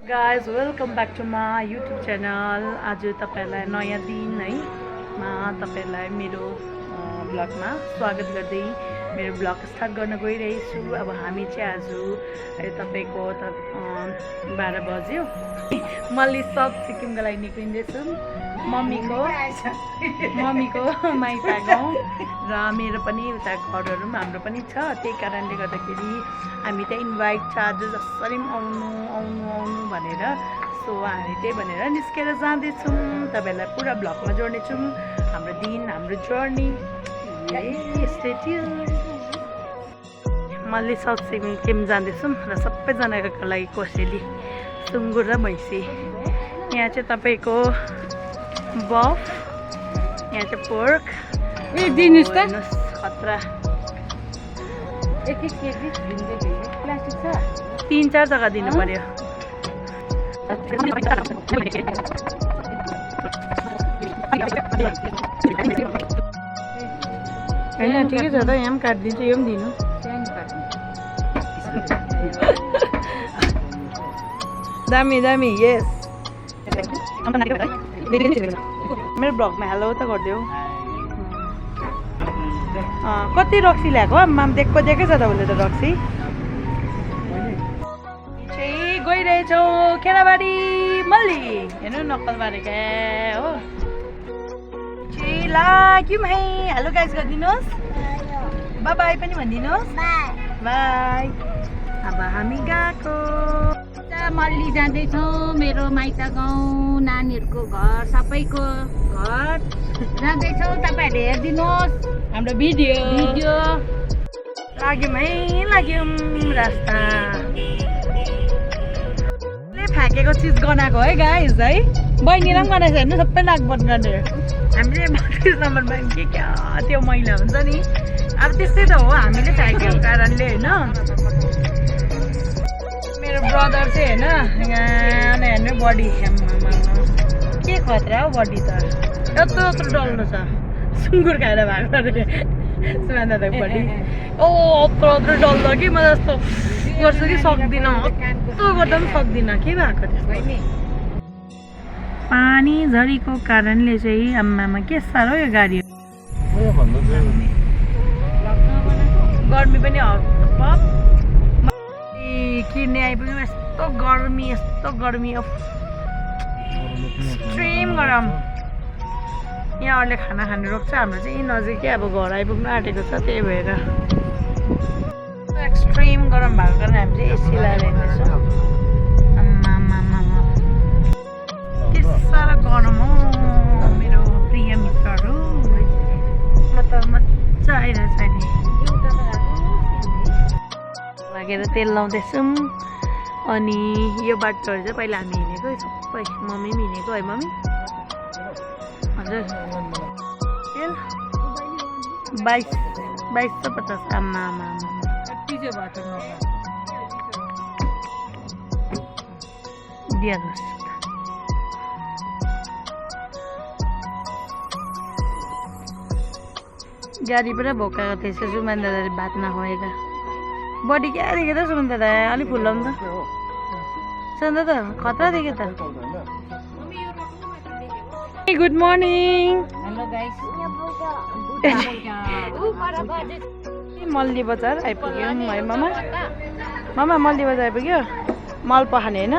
Guys welcome back to my YouTube channel. आज तपाईँहरूलाई नयाँ दिन है तपाईँहरूलाई मेरो ब्लगमा स्वागत गर्दै मेरो ब्लग स्टार्ट गर्न गइरहेछु। अब हामी चाहिँ आज तपाईँको 12 बज्यो मल्ली सब सिक्किमको लागि निक्लिँदैछौँ। मम्मीको माइता गाउँ र मेरो पनि उता घरहरू पनि हाम्रो पनि छ। त्यही कारणले गर्दाखेरि हामी त्यहाँ इन्भाइट छ आज जसरी पनि आउनु आउनु आउनु भनेर। सो हामी त्यही भनेर निस्केर जाँदैछौँ। तपाईँहरूलाई पुरा ब्लगमा जोड्नेछौँ हाम्रो दिन हाम्रो journey. Stay tuned. Malli south Sikkim जाँदैछौँ र सबैजनाको लागि कोसेली सुँगुर र भैँसी। यहाँ चाहिँ तपाईँको बफ, यहाँ चाहिँ पोर्क दिनुहोस् त खतरा। एक केजी प्लास्टिक छ 3-4 जग्गा दिनु पर्यो। होइन ठिकै छ त, यहाँ पनि काटिदिन्छु, यो पनि दिनु। दामी दामी यस। मेरो ब्लगमा हेलो त गरिदेऊ। कति रक्सी ल्याएको आम्मा देखेकै छ त उसले त रक्सी। चाहिँ गइरहेछौँ खेराबारी मल्ली हेर्नु नक्कलबारी क्या हो। लाग्यौँ है। हेलो गाइस गरिदिनुहोस्, बाई बाई पनि भनिदिनुहोस्। बाई। अब हामी गएको मल्ली जाँदैछौँ मेरो माइता गाउँ नानीहरूको घर सबैको घर जाँदैछौँ। तपाईँहरूले हेरिदिनुहोस् हाम्रो भिडियो। लाग्यौँ है, लाग्यौँ रास्ता फ्याँकेको चिज गनाएको है गाइस है। बहिनीलाई पनि गनाएको छ हेर्नु, सबै नाक बन्द गर्ने। हामीले 32 नम्बरमा के क्या त्यो मैला हुन्छ नि, अब त्यस्तै त हो हामीले फ्याँकेको कारणले होइन। मेरो ब्रदर चाहिँ होइन यहाँ हेर्नु बडी के खतरा हो बडी त, यत्रो यत्रो डल्लो छ सुँगुर खाएर भएको अरे सुमान्दा त बडी। यत्रो यत्रो डल्लो कि म जस्तो गर्छु कि सक्दिनँ, यत्रो गर्दा पनि सक्दिनँ। के भएको त्यस्तो पानी झरीको कारणले चाहिँ आम्मामा के साह्रो यो गाडी। गर्मी पनि किन्ने आइपुग्यौँ। यस्तो गर्मी एक्सट्रिम गरम। यहाँ अरूले खाना खानु रोक्छ, हाम्रो चाहिँ यहीँ नजिकै अब घर आइपुग्नु आँटेको छ। त्यही भएर एक्सट्रिम गरम भएको कारण हामी चाहिँ एसी लगाएर हिँड्दैछौँ। के साह्रो गरम हो मेरो प्रिय मित्रहरू। म त मजा आइरहेछ नि। लागेर तेल लाउँदैछौँ। अनि यो बाटोहरू चाहिँ पहिला हामी हिँडेको सबै, मम्मी पनि हिँडेको है मम्मी। हजुर तेल 2250। आमा दिइहाल्नुहोस्। गाडी पुरा भोकाएको थिएछ सुमन दादाले भात नखुवाएर। बडी क्या देख्यो त सुमन दादा, अलिक फुल्लाउनु त सुमन दादा, खतरा देख्यो त। Good morning. Hello guys Malli बजार आइपुग्यौँ है मामा। मामा मल्ली बजार आइपुग्यो। मल पखाने होइन,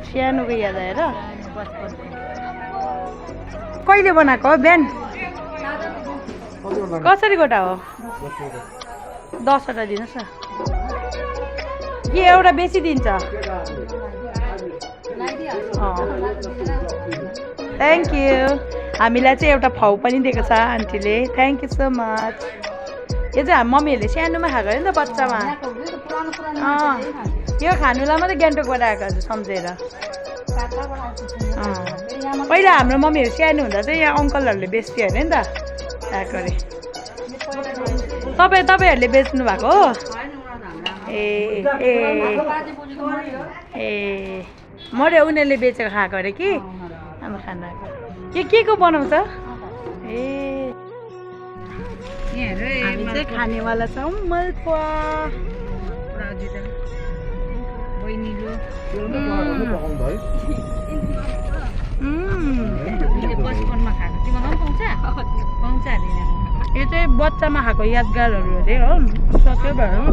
सानोको याद आएर। कहिले बनाएको हो बिहान? कसरी गोटा हो? 10वटा दिनुहोस् न। के एउटा बेसी दिन्छ? Thank you. हामीलाई चाहिँ एउटा फाउ पनि दिएको छ आन्टीले, थ्याङ्क यू सो मच। यो चाहिँ हामी मम्मीहरूले सानोमा खाएको अरे नि त बच्चामा। यो खानुलाई मात्रै गान्तोकबाट आएको हजुर सम्झेर। पहिला हाम्रो मम्मीहरू सानो हुँदा चाहिँ यहाँ अङ्कलहरूले बेच्थ्यो अरे नि त आएको अरे। तपाईँहरूले बेच्नु भएको हो? ए ए ए मरे उनीहरूले बेचेर खाएको अरे कि अब खाना के को बनाउँछ? ए हामी चाहिँ खानेवाला छौँ मलपुवा। बहिनीले बचपनमा खाएको तिमीलाई पनि पाउँछ पाउँछ अरे यो चाहिँ बच्चामा खाएको यादगारहरू अरे हो सक्यो भयो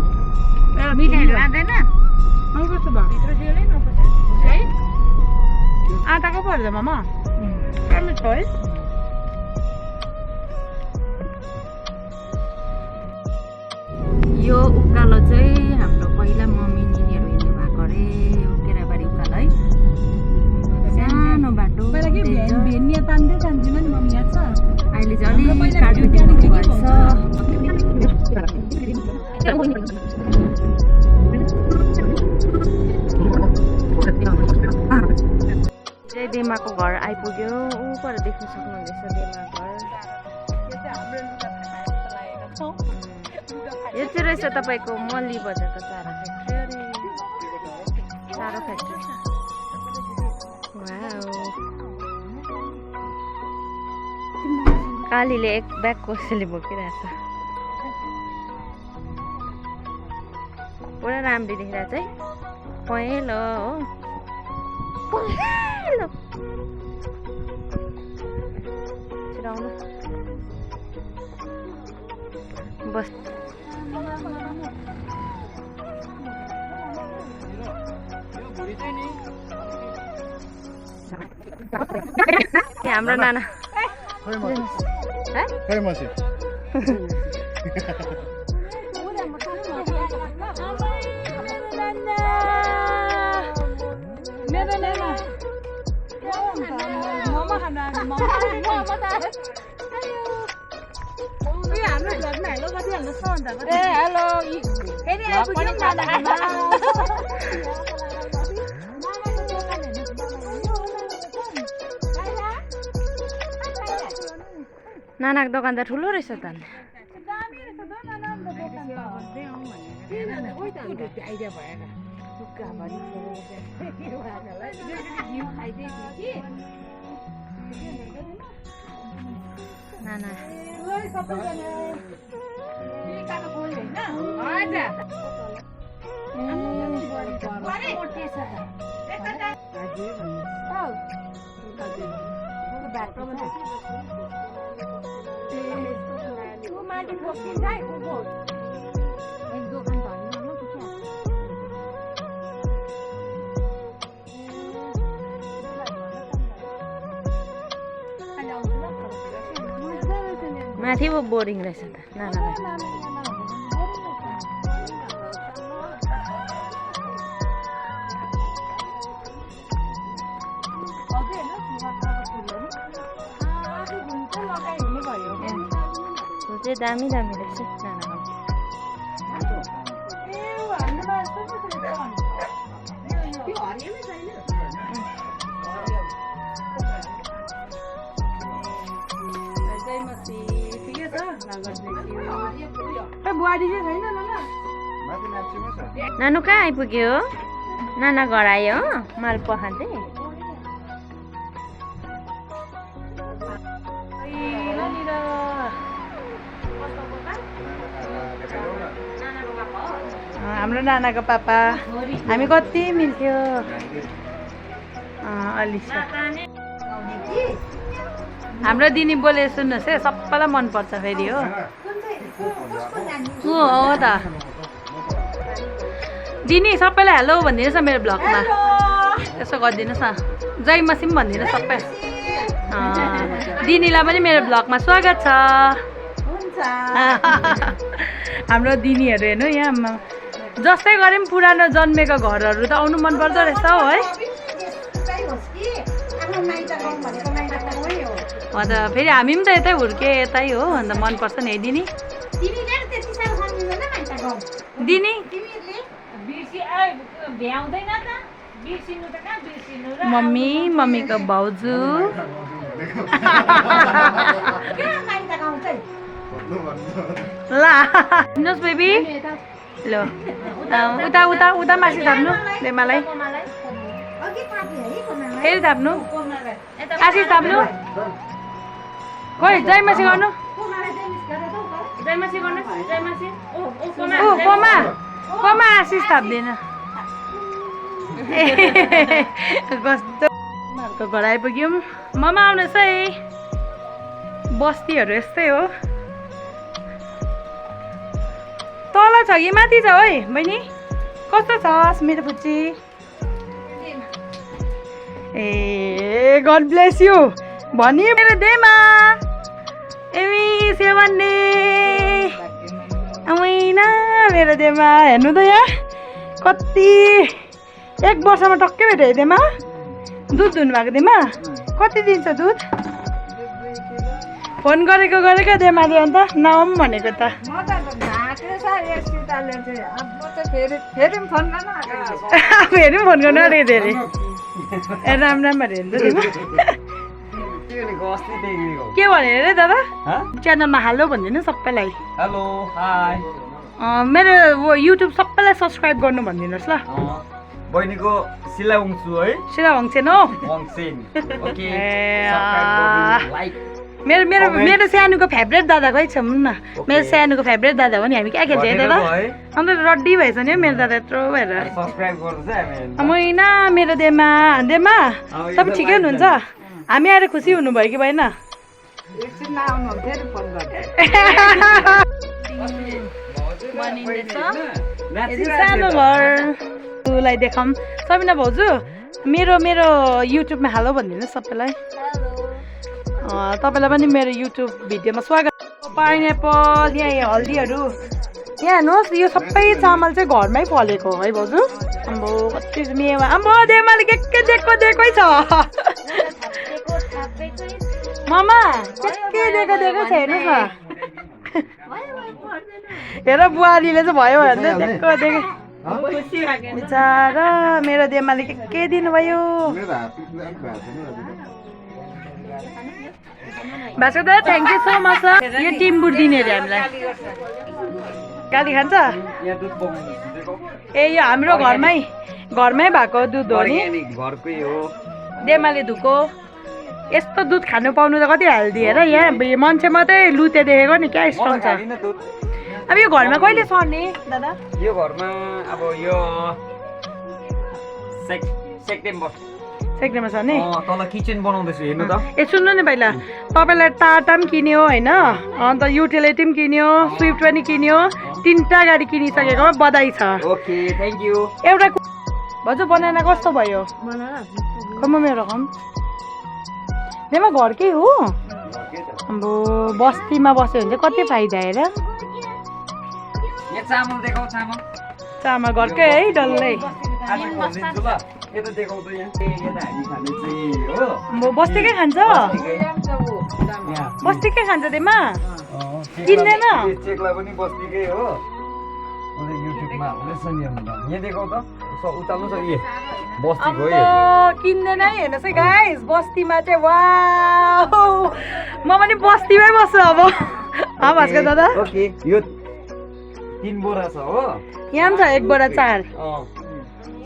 मिठाईहरू लाँदैन कस्तो भयो भित्र जेलै नपर्छ है आँटाको पर्छ मामा राम्रो छ है यो उकालो चाहिँ हाम्रो पहिला मम्मी निनीहरू हिँड्नु भएको अरे केराबारी उकालो है सानो बाटो भेनिया तान्दै जान्थेन नि मम्मी याद छ अहिले चाहिँ अलिक काटपिटिङ चाहिँ डेमाको घर आइपुग्यो ऊ पर देख्न सक्नुहुँदैछ डेमा घर यो चाहिँ रहेछ तपाईँको मल्ली बजारको चारो फ्याक्ट्री अरे चारो फ्याक्ट्री कालीले एक ब्याग कसैले बोकिरहेछ पुरा राम्ररी देखिरहेछ है पहेँलो हो पहेँलो छिराउनु बस हाम्रो नाना नानाको दोकान त ठुलो रहेछ त नाना माथि पो बोरिङ रहेछ त नानालाई चाहिँ दामी दामी रहेछ नानाको नानु कहाँ आइपुग्यो नाना घर आयो माल पखाल्दै हाम्रो नानाको पापा हामी कति मिल्थ्यो अलिसा हाम्रो दिनी बोले सुन्नुहोस् है सबैलाई मनपर्छ फेरि हो हो त दिनी सबैलाई हेलो भनिदिनुहोस् न मेरो ब्लगमा यसो गरिदिनुहोस् न जय मसिम भनिदिनुहोस् सबै दिनीलाई पनि मेरो ब्लगमा स्वागत छ हाम्रो दिनीहरू हेर्नु यहाँ जस्तै गरे पनि पुरानो जन्मेको घरहरू त आउनु मनपर्छ रहेछ हौ है अन्त फेरि हामी पनि त यतै हुर्के यतै हो अन्त मनपर्छ नि है दिनी दिनी मम्मी मम्मीको भाउजू ला हिँड्नुहोस् बेबी ल उता उता उता मासि थाप्नु लेमालाई फेरि थाप्नु आशिष थाप्नु खोइ जयमासी गर्नु जयमासी गर्नु जयमासी ओ कोमा कोमा आशिष थाप्दैन कस्तो उनीहरूको घर आइपुग्यौँ मामा आउनुहोस् है बस्तीहरू यस्तै हो तल छ कि माथि छ है बहिनी कस्तो छ मेरो बुच्ची ए गड ब्लेस यु भनी मेरो देमा एमी सेवन्ने आउैना मेरो देमा हेर्नु त यहाँ कति 1 वर्षमा टक्कै भेट्यो है देमा दुध दुहुनु भएको देमा कति दिन्छ दुध फोन गरेको देमाले अन्त नआउँ भनेको त फेरि फोन गर्नु अलिक धेरै राम्ररी हेर्नु के भनेर रे दादा च्यानलमा हालो भनिदिनु सबैलाई हेलो हाई मेरो युट्युब सबैलाई सब्सक्राइब गर्नु भनिदिनुहोस् ल बहिनीको सिला वंशु है सिला वंशेन हो वंशेन ओके मेरो मेरो मेरो सानोको फेभरेट दादा खै छ न मेरो सानोको फेभरेट दादा हो नि हामी क्या खेल्छ दादा अन्त रड्डी भएछ नि मेरो दादा यत्रो भएर सब्स्क्राइब गर्नुछ हामी मैना मेरो देमा देमा तपाईँ ठिकै हुनुहुन्छ हामी आएर खुसी हुनुभयो कि भएन सानो घरलाई देखाऊँ सबिना भाउजू मेरो मेरो युट्युबमा हालो भनिदिनु सबैलाई तपाईँलाई पनि मेरो युट्युब भिडियोमा स्वागत पाइनएप्पल यहाँ हल्दीहरू यहाँ हेर्नुहोस् यो सबै चामल चाहिँ घरमै फलेको है भाउजू अम्बो कति मेवा अम्बो देमाले के दिएकै छ मामा के दिएको छ हेर्नुहोस् न हेर बुहारीले चाहिँ भयो भने दिएको बिचारा मेरो देमाले के दिनुभयो भास्कर दादा थ्याङ्क यू सो मच यो टिम्बुर दिने अरे हामीलाई गाली खान्छ ए यो हाम्रो घरमै भएको दुध हो नि घरकै हो देमाले धुको यस्तो दुध खानु पाउनु त कति हेल्दी हेर यहाँ मान्छे मात्रै लुते देखेको नि क्या स्ट्रङ छ अब यो घरमा कहिले सर्ने दादा यो घरमा अब यो सेप्टेम्बर सर्ने तल किचन बनाउँदैछु हेर्नु त ए सुन्नु नि पहिला तपाईँलाई टाटा पनि किन्यो होइन अन्त युटिलिटी पनि किन्यो स्विफ्ट पनि किन्यो 3टा गाडी किनिसकेको बधाई छ ओके थ्याङ्क यू एउटा भाउजू बनाना कस्तो भयो मेरो रकम देमा घरकै हो अब बस्तीमा बस्यो भने चाहिँ कति फाइदा हेर चामल देखाउ चामल घरकै है डल्लै बस्तीकै खान्छ बस्तीकै खान्छ देमा किन्दैन चेकलाई पनि बस्तीकै हो युट्युबमा हाल्दैछ नि यहाँ देखाउ त उचाल्नु छ ए बस्तीको किन्दैन है हेर्नुहोस् है गाइस बस्तीमा चाहिँ वाउ म पनि बस्तीमै बस्छु अब भास्कर दादा ओके यो 3 बोरा छ हो यहाँ पनि छ 1 बोरा 4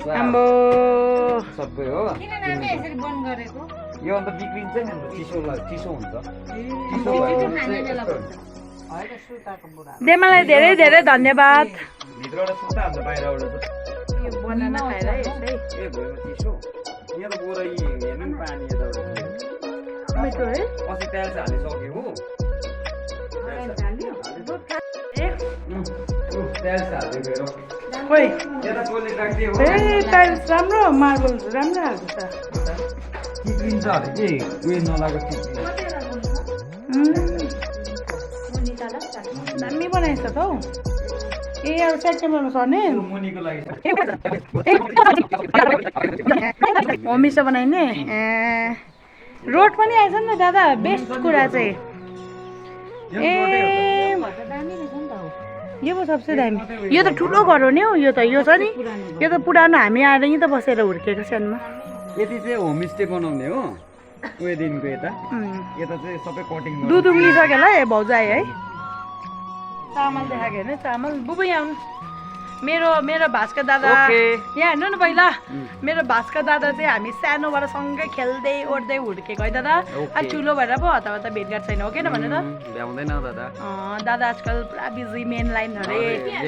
आम्बो सबै हो यो अन्त बिग्रिन्छ नि अन्त चिसो हुन्छ देमालाई धेरै धेरै धन्यवाद भित्रबाट सुत्ता अन्त बाहिरबाट यो बनाना खाएर यसै ए भयो चिसो यहाँ त बोरा हेर्नु नि पानी यताबाट मिठो है अस्ति टाइल्स हालिसक्यो हो टाइल्स हालिदियो खोइ यता टोइलेट राख्दियो हो ए टाइल्स राम्रो मार्बल राम्रो हाल्छ चिप्लिन्छ अरे के उयो नलागेको दामी बनाएछ त हौ ए अब सेप्टेम्बरमा सर्ने मुनिको लागि होमस्टे बनाइने रोड पनि आएछ नि त दादा बेस्ट कुरा चाहिँ ए यो पो सबसे दामी यो त ठुलो घर हो नि हौ यो छ नि यो त पुरानो हामी आएर यहीँ त बसेर हुर्केको सानोमा यति चाहिँ होमस्टे बनाउने हो उयो दिनको यता चाहिँ सबै कटिङ दुध उम्लिसक्यो होला है भाउजू आयो है चामल देखाएको हेर्नु चामल बुबई आउनु मेरो भास्कर दादा ओके। यहाँ हेर्नु न पहिला मेरो भास्कर दादा चाहिँ हामी सानोबाट सँगै खेल्दै ओर्दै हुर्केको है दादा ओके। अनि ठुलो भएर पो हताहता भेटघाट छैन हो किन भने त भ्याउँदैन दादा दादा आजकल पुरा बिजी मेन लाइन अरे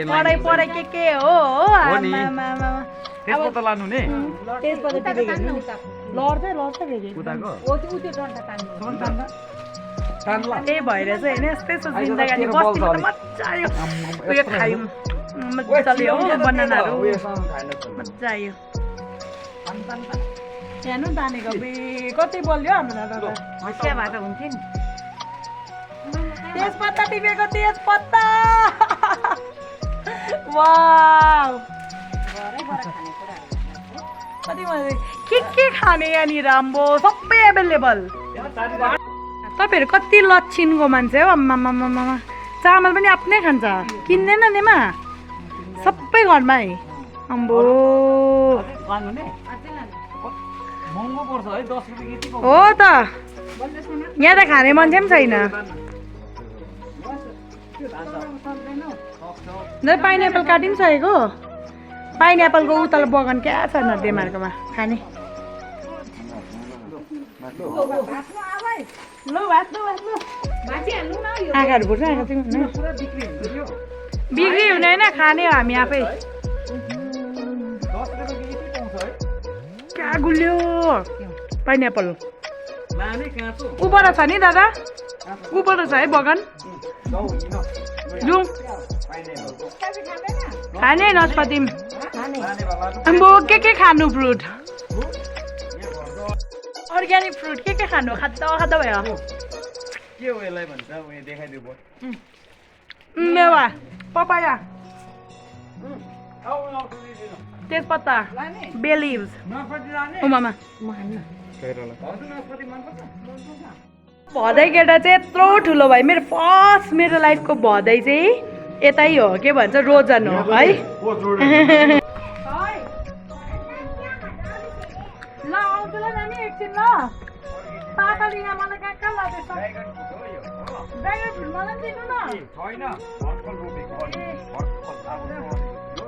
अरे, पढाइ के हो नि। आमामामा। त्यसको त लानु नि त्यसबाट टिपेको हेर्नु नि। लड्छ फेरि उताको त्यही भएर चाहिँ होइन यस्तै छ जिन्दगानी बस्तीमा त मजा आयो उयो खायौँ मजाले हो बनानाहरू मजा आयो हेर्नु तानेको बे कति बल्यो हाम्रो दादा हँसिया भएर हुन्थ्यो नि तेजपत्ता टिपेको तेजपत्ता वाउ कति मजा के खाने यहाँनिर आम्बो सबै एभाइलेबल तपाईँहरू कति लक्षिनको मान्छे हो आम्मामामा चामल पनि आफ्नै खान्छ किन्दैन नेमा सबै घरमै अम्बो लानु नि महँगो पर्छ है 10 रुपैयाँ केजी हो त यहाँ त खाने मान्छे पनि छैन पाइनएप्पल काटि पनि सकेको पाइनएप्पलको उतल बगान क्या छ न डेमार्कोमा खाने आँखाहरू फुट्छ आँखा चाहिँ बिक्री हुने होइन खाने हो हामी आफै क्या गुल्यो पाइनएप्पल ऊपर छ नि दादा ऊपर छ है बगान जाउँ खाने नस्पति अम्बो के खानु फ्रुट अर्ग्यानिक फ्रुट के खानु खाँदा भयो के हो यसलाई भन्छ उयो देखाइदिउ भयो मेवा पपाया तेजपत्ता बे लिभ्स मामा भदै केटा चाहिँ यत्रो ठुलो भयो मेरो फर्स्ट मेरो लाइफको भदै चाहिँ यतै हो के भन्छ रोजन हो है ल आउँछु ल नानी एकछिन ल पापाले यहाँ मलाई कहाँ कहाँ लाँदैछ ड्राइभर फ्रुट मलाई पनि दिनु न छैन भर्खर रोपेको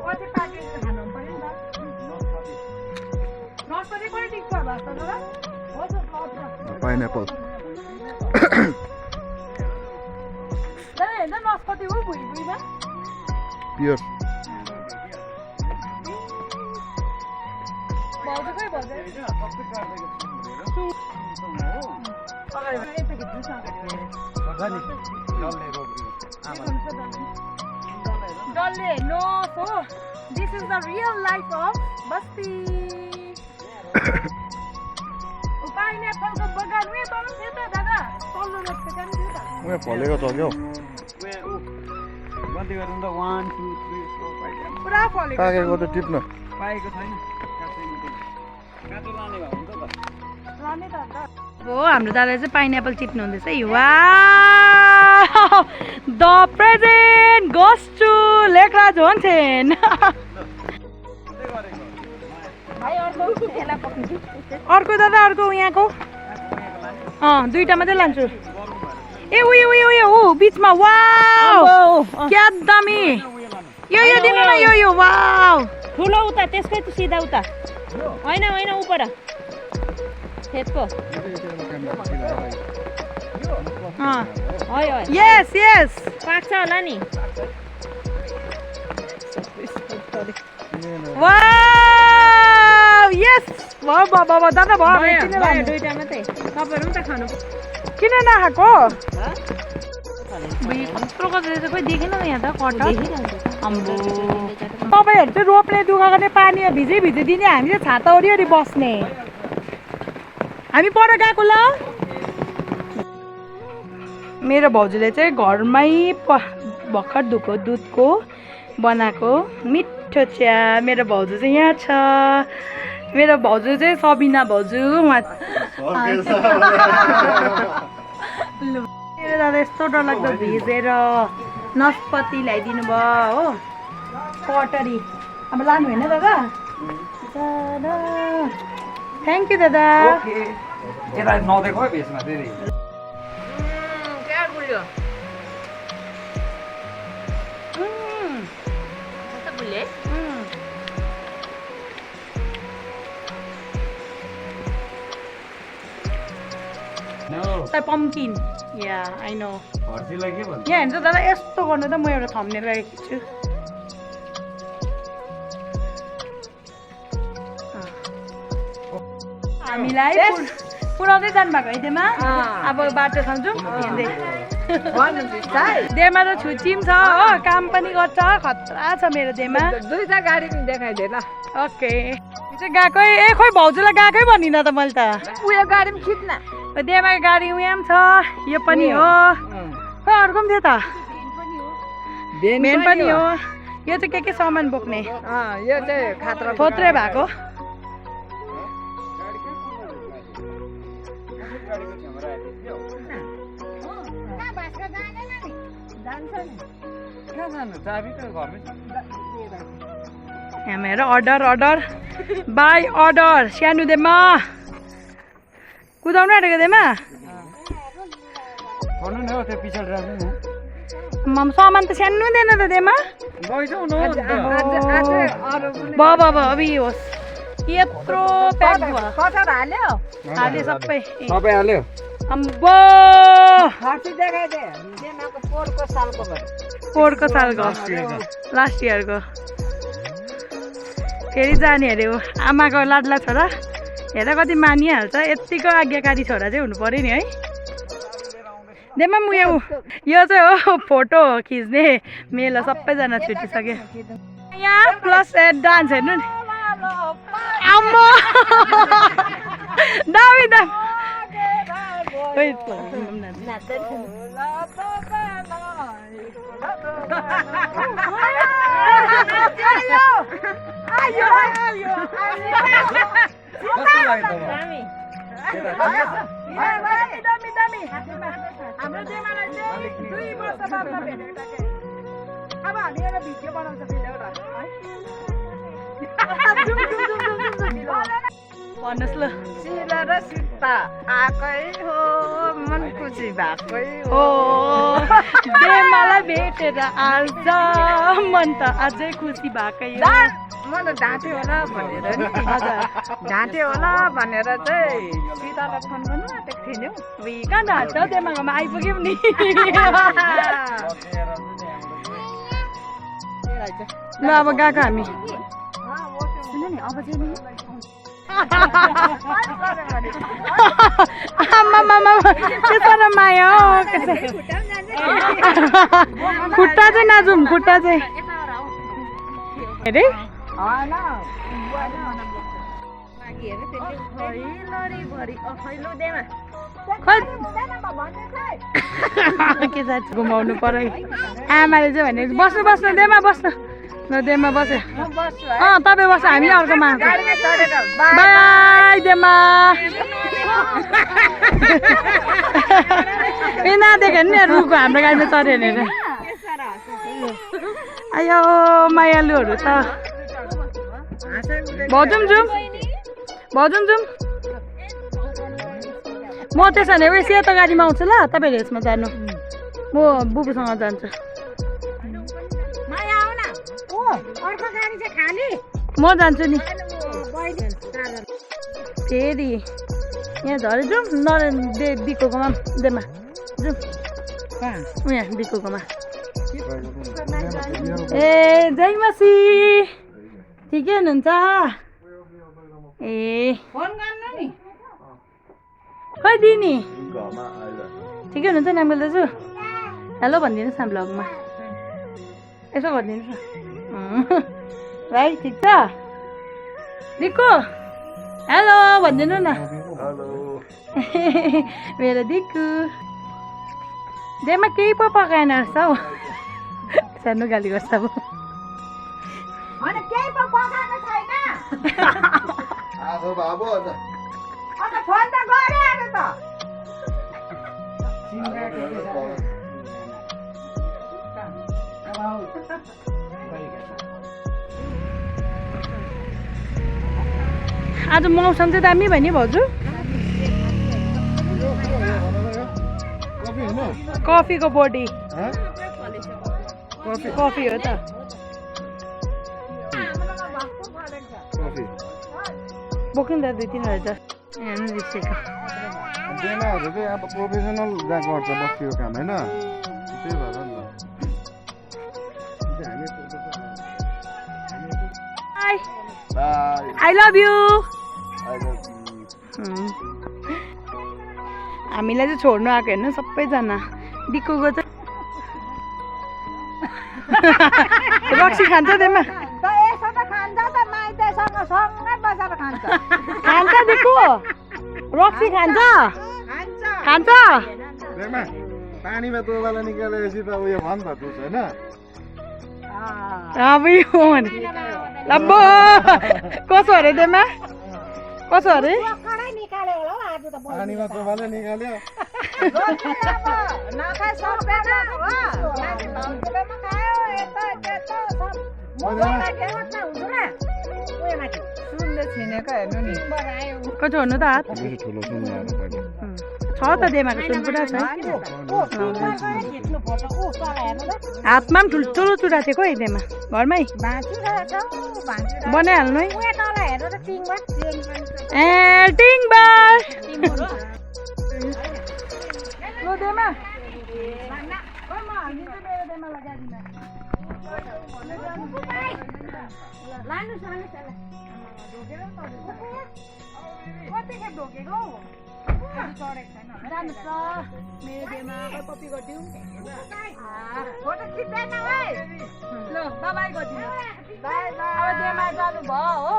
कति प्याकेज खानु पर्यो नि त नस्पति कति टिक्छ होला जस्तो दादा हो त पाइनएप्पल दादा हेर्दा नस्पति हो भुइँ भुइँमा पियर भाउजू खै भाउजू डल्ले no so this is the real life of बस्ती पाइनएप्पलको बगान उयो तल थियो त दादा तल्लो रोडको काम थियो त उयो फलेको छ क्या गन्ती गरौँ त 1 2 3 4 5 पुरा फलेको कागेको त टिप्न पाएको छैन काँचो लाने भए हुन्छ त लाने त अन्त हो हाम्रो दादाले चाहिँ पाइनएप्पल टिप्नु हुँदैछ है wow the present goes to Lekhraj Johnson अर्को दादा अर्को यहाँको दुईटा मात्रै लान्छु ए उयो उयो उयो हो बिचमा वाउ क्या दामी यो दिनु न यो वाउ ठुलो उता त्यसकै सिधा उता होइन होइन उपर खेतको यस यस पाक्छ होला नि वाउ यस भयो बाबा दादा भयो दुईटा मात्रै तपाईँहरू पनि त खानु किन नखाएको कत्रो कत्रो खोइ देखेन त यहाँ त कटा अम्बो तपाईँहरू चाहिँ रोप्ने दुःख गर्ने पानी भिजै दिने हामी चाहिँ छाता वरिवरि बस्ने हामी पर गएको ल मेरो भाउजूले चाहिँ घरमै भर्खर धुको दुधको बनाएको मिठो चिया मेरो भाउजू चाहिँ यहाँ छ मेरो भाउजू चाहिँ सबिना भाउजू मेरो दादा यस्तो डरलाग्दो भिजेर नस्पति ल्याइदिनु भयो हो कटरी अब लानु होइन दादा थ्याङ्क यू दादा यता नदेको है भेसमा फेरि क्या गुल्यो बुले तर पम्किन या आई नो हर्सीलाई के भन्छ यहाँ हेर्छ दादा यस्तो गर्नु त म एउटा थम्नेल गरेको छु हामीलाई पुऱ्याउँदै जानु भएको है देमा अब बाटो सम्झौँ हिँड्दै देमा त छुट्टी पनि छ हो काम पनि गर्छ खतरा छ मेरो देमा दुईटा गाडी पनि देखाइदिए ल ओके चाहिँ गएकै ए खोइ भाउजूलाई गएकै भनिनँ त मैले त उयो गाडी पनि खिच्न देमाको गाडी उयो पनि छ यो पनि हो खोइ अर्को पनि थियो त भेन पनि हो यो चाहिँ के सामान बोक्ने यो चाहिँ खात्रा थोत्रे भएको यहाँ हेर अर्डर बाई अर्डर सानो देमा कुदाउनु आँटेको देमा भन्नु न हौ त्यो पछाडि राख्नु न सामान त सानो दिएन त देमा गइजाउ न अब होस् यत्रो प्याक भयो कचर हाल्यो हाले सबै सबै हाल्यो अम्बो खर्ची देखाइदे देमाको पोहोरको सालको भयो पोहोरको सालको लास्ट इयरको फेरि जाने अरे हो आमाको लाडला छोरा हेर कति मानिहाल्छ यत्तिको आज्ञाकारी छोरा चाहिँ हुनु पर्यो नि है देमा म यो चाहिँ हो फोटो खिच्ने मेला सबैजना छुटिसक्यो यहाँ प्लस डान्स हेर्नु नि आम्बो दामी दामी हाम्रो देमालाई चाहिँ 2 वर्ष बादमा भेटेको के अब हामी एउटा भिडियो बनाउँछ फेरि एउटा भन्नुहोस् ल सिला र सीता आकै हो मन खुसी भएकै हो देमालाई भेटेर आज मन त अझै खुसी भएकै हो म त ढाँटे होला भनेर नि हजुर ढाँटे होला भनेर चाहिँ सीतालाई फोन गर्नु आँटेको थिएँ नि हौ कहाँ ढाँट्छ देमाकोमा आइपुग्यौँ नि ल अब गएको हामी सुन नि अब चाहिँ नि आमामामा त्यसो र माया हो खुट्टा चाहिँ नाजुम खुट्टा चाहिँ अरे के साथी घुमाउनु पर्यो आमाले चाहिँ भने बस्नु बस्नु देमा बस्नु ल देमा बस्यो तपाईँ बस्छ हामी अर्कोमा बाई देमा ए नदेख्यो नि रुखको हाम्रो गाडीमा चढ्यो भनेर आयो मायालुहरू त भाउजूम जाउँ म त्यसो भने उयो सेतो गाडीमा आउँछु ल तपाईँहरू यसमा जानु म बुबुसँग जान्छु म जान्छु नि फेरि यहाँ झरे जाउँ बिकोकोमा देमा जाउँ यहाँ बिकोकोमा ए जय मासी ठिकै हुनुहुन्छ ए खै दिनी ठिकै हुनुहुन्छ नि अङ्कल दाजु हेलो भनिदिनुहोस् न ब्लगमा यसो गरिदिनुहोस् न भाइ ठिक छ दिक्कु हेलो भनिदिनु न मेरो दिक्कु देमा केही पो पकाएन रहेछ हौ सानो गाली गर्छ अब आज मौसम चाहिँ दामी भयो नि भाउजू कफीको बडी कफी हो त बोक्नु त 2-3 हजार हेर्नु रिसेको डेमाहरू चाहिँ अब प्रोफेसनल गर्छ बस्तीको काम होइन त्यही भएर नि आई लभ यु। हामीलाई चाहिँ छोड्नु आएको हेर्नु सबैजना। डिक्कुको चाहिँ रक्सी खान्छ त्यसमा खान्छ डिक्कु रक्सी खान्छ खान्छ। डेमा पानीमा तोबालाई निकालेपछि त उयो भयो नि त दुध होइन अब यो लब्बो कसो अरे त्यसमा कसो अरे पानीमा तोबाले निकाल्यो कसो हुनु त हात ठुलो सुन्नु आएर पहिले छ त डेमाको सुन पुरा छ। हातमा पनि ठुल्ठुलो चुरा थियो है डेमा घरमै बनाइहाल्नु है। ए टिङबार लो डेमा कतिखेप ढोकेको जानुहोस् ल मेरो डेमा कपी गरिदिउँ फोटो खिच्दैन है ल बाबाई गरिदिनु अब डेमा जानु भयो हो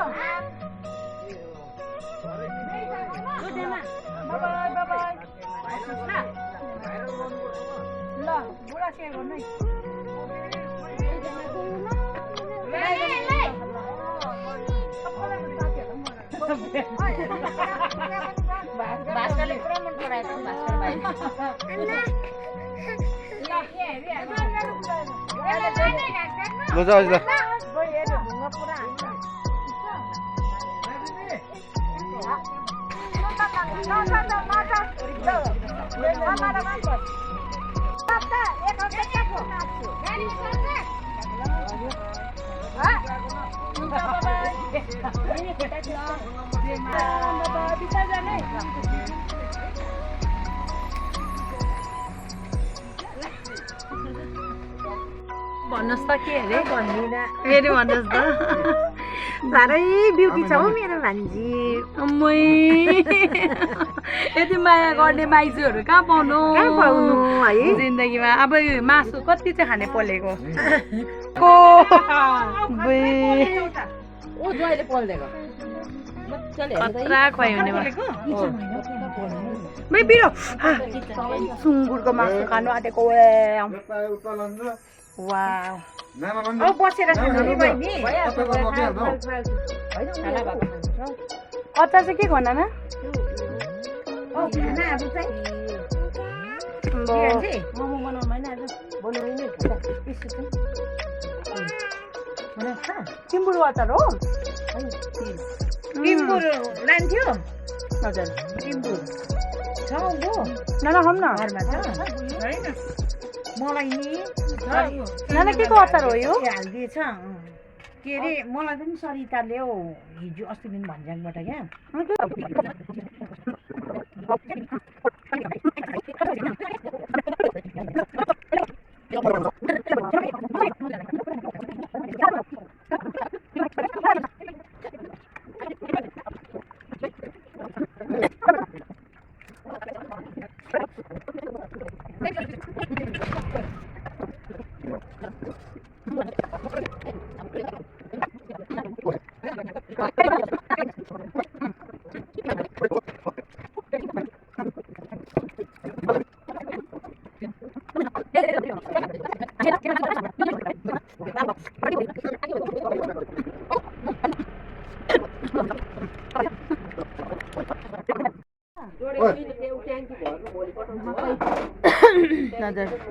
ल बुढा सेयर गर्नु है भास्करले पुरा मन पराएको भास्कर भाइ ल जाऊ ल भन्नुहोस् त के अरे फेरि भन्नुहोस् त साह्रै ब्युटी छ हौ मेरो भान्जी। यति माया गर्ने माइजूहरू कहाँ पाउनु है जिन्दगीमा। अब मासु कति चाहिँ खाने पलेको खतरा खुवाइ हुने बिरो सुँगुरको मासु खानु आँटेको वाउ बसेर अचार चाहिँ के भन न टिम्बुर अचार हो टिम्बुर लान्थ्यो हजुर टिम्बुर छ नाना खाऊँ न घरमा छ मलाई नि नाना के को अचार हो यो हालिदिएछ के अरे मलाई पनि सरिताले हो हिजो अस्ति दिन भन्ज्याङबाट क्या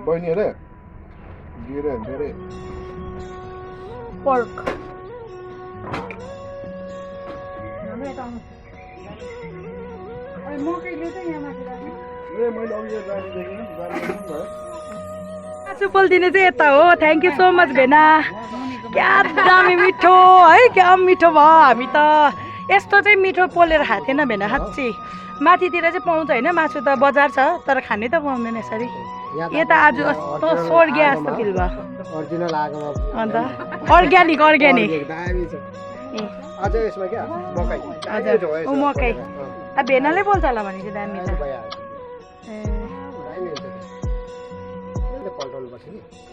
बहिनी अरे गिरे धेरै पर्क सुपल दिने चाहिँ यता हो। थ्याङ्क यू सो मच भेना क्या दामी मिठो है क्या मिठो भयो हामी त यस्तो चाहिँ मिठो पोलेर खाएको थिएन भेना साँच्ची माथितिर चाहिँ पाउँछ होइन मासु त बजार छ तर खानै त पाउँदैन यसरी यता आज कस्तो स्वर्गीय जस्तो फिल भयो ओरिजिनल आगोमा अन्त अर्ग्यानिक अर्ग्यानिक दामी छ अझ यसमा क्या मकै हजुर ऊ मकै अब भेनाले बोल्छ होला भनेपछि दामी त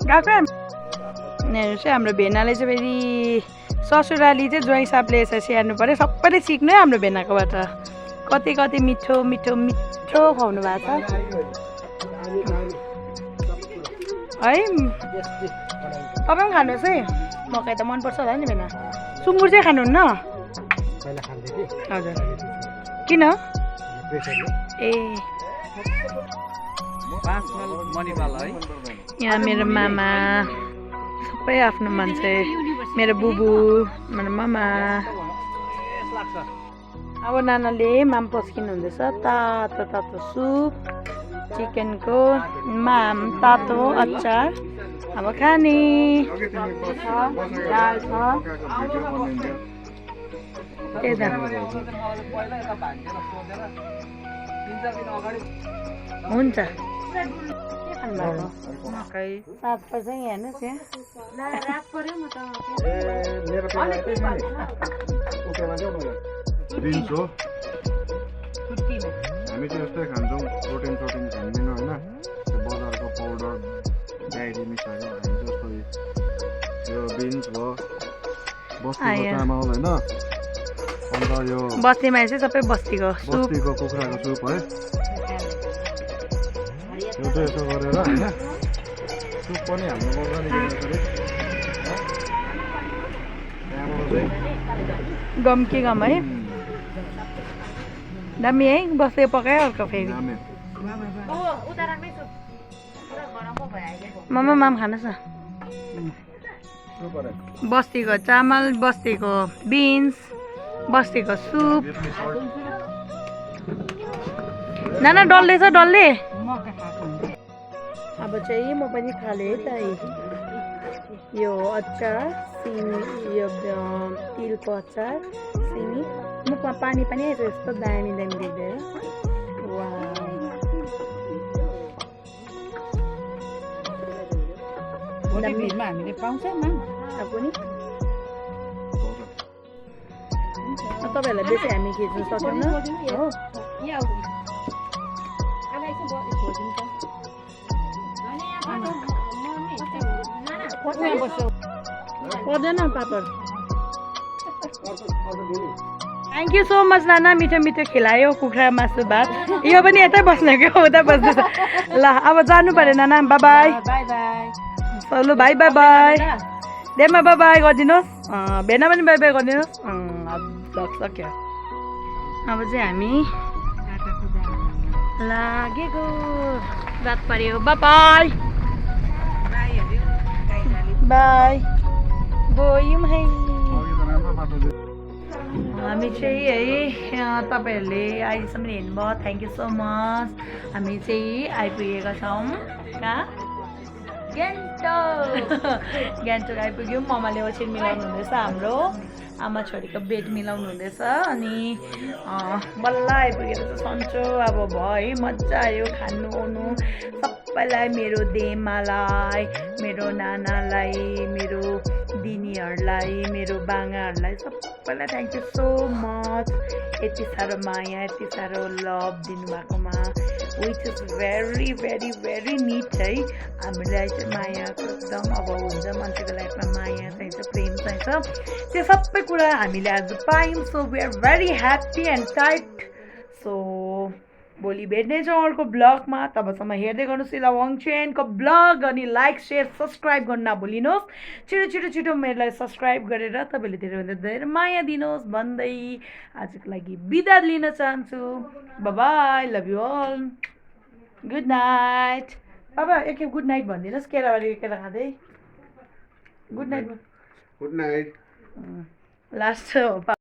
गएको यिनीहरू चाहिँ हाम्रो भेनाले चाहिँ फेरि ससुराली चाहिँ ज्वाइँ साहबले यसरी स्याहार्नु पऱ्यो सबैले सिक्नु है हाम्रो भेनाकोबाट कति कति मिठो मिठो मिठो खुवाउनु भएको छ है तपाईँ पनि खानुहोस् है मकै त मनपर्छ होला नि भेना सुँगुर चाहिँ खानुहुन्न हजुर किन ए यहाँ मेरो मामा सबै आफ्नो मान्छे मेरो बुबु मेरो मामा अब नानाले माम पस्किनु हुँदैछ तातो तातो सुप चिकनको माम तातो अचार अब खाने दाल छ त्यही त हुन्छ सात पर्छ यहाँ हेर्नुहोस् यहाँ बिन्स हो हामी चाहिँ यस्तै खान्छौँ प्रोटिन खाँदैन होइन त्यो बजारको पाउडर डायरी मिसाएर हामी जस्तो यो बिन्स भयो बस्तीको चामल होइन अन्त यो बस्तीमा चाहिँ सबै बस्तीको कुखुराको सुप है यो चाहिँ यसो गरेर होइन सुप पनि हाम्रो गम के गम है दामी है बस्दै पकायो अर्को फेरि मामा माम खानुहोस् न बस्तीको चामल बस्तीको बिन्स बस्तीको सुप नाना डल्ले छ डल्ले अब चाहिँ म पनि थालेँ है त यो अचार सिमी यो तिलको अचार सिमी मुखमा पानी पनि आएछ यस्तो दामी दामी देख्दैन हामीले पाउँछ पनि तपाईँहरूलाई बेसी हामी खिच्नु सक्दैनौँ हो पर्दैन पापड थ्याङ्क यू सो मच नाना मिठो मिठो खिलायो कुखुरा मासु भात यो पनि यतै बस्ने क्या उता बस्दैछ ल अब जानु पऱ्यो नाना बाई बाई सौलु भाइ बाई बाई डेमा बाई बाई गरिदिनुहोस् भेना पनि बाई बाई गरिदिनुहोस् सक्यो अब चाहिँ हामी लागेको रात पर्यो बाई बाई गयौँ है हामी चाहिँ है तपाईँहरूले अहिलेसम्म हेर्नुभयो थ्याङ्क यू सो मच हामी चाहिँ आइपुगेका छौँ कहाँ गान्तोक आइपुग्यौँ ममाले ओछ्यान मिलाउनु हुँदैछ हाम्रो आमा छोरीको बेड मिलाउनु हुँदैछ अनि बल्ल आइपुगेर चाहिँ सन्चो अब भयो है मजा आयो खानु ओर्नु सबैलाई मेरो देमालाई मेरो नानालाई मेरो दिनीहरूलाई मेरो बाङ्गाहरूलाई सबैलाई थ्याङ्क यू सो मच यति साह्रो माया यति साह्रो लभ दिनुभएकोमा which is very very very neat है हामीलाई चाहिँ मायाको एकदम अब हुन्छ मान्छेको लाइफमा माया चाहिन्छ प्रेम चाहिन्छ त्यो सबै कुरा हामीले आज पायौँ so we are very happy and tight so भोलि भेट्नेछौँ अर्को ब्लगमा तबसम्म हेर्दै गर्नुहोस् इलावाङ चेनको ब्लग अनि लाइक सेयर सब्सक्राइब गर्न नभुलिनुहोस् छिटो मेरोलाई सब्सक्राइब गरेर तपाईँले धेरैभन्दा धेरै माया दिनुहोस् भन्दै आजको लागि बिदा लिन चाहन्छु bye love you all good night बाबा एकखेप गुड नाइट भनिदिनुहोस् केराबारी केरा खाँदै good night good night last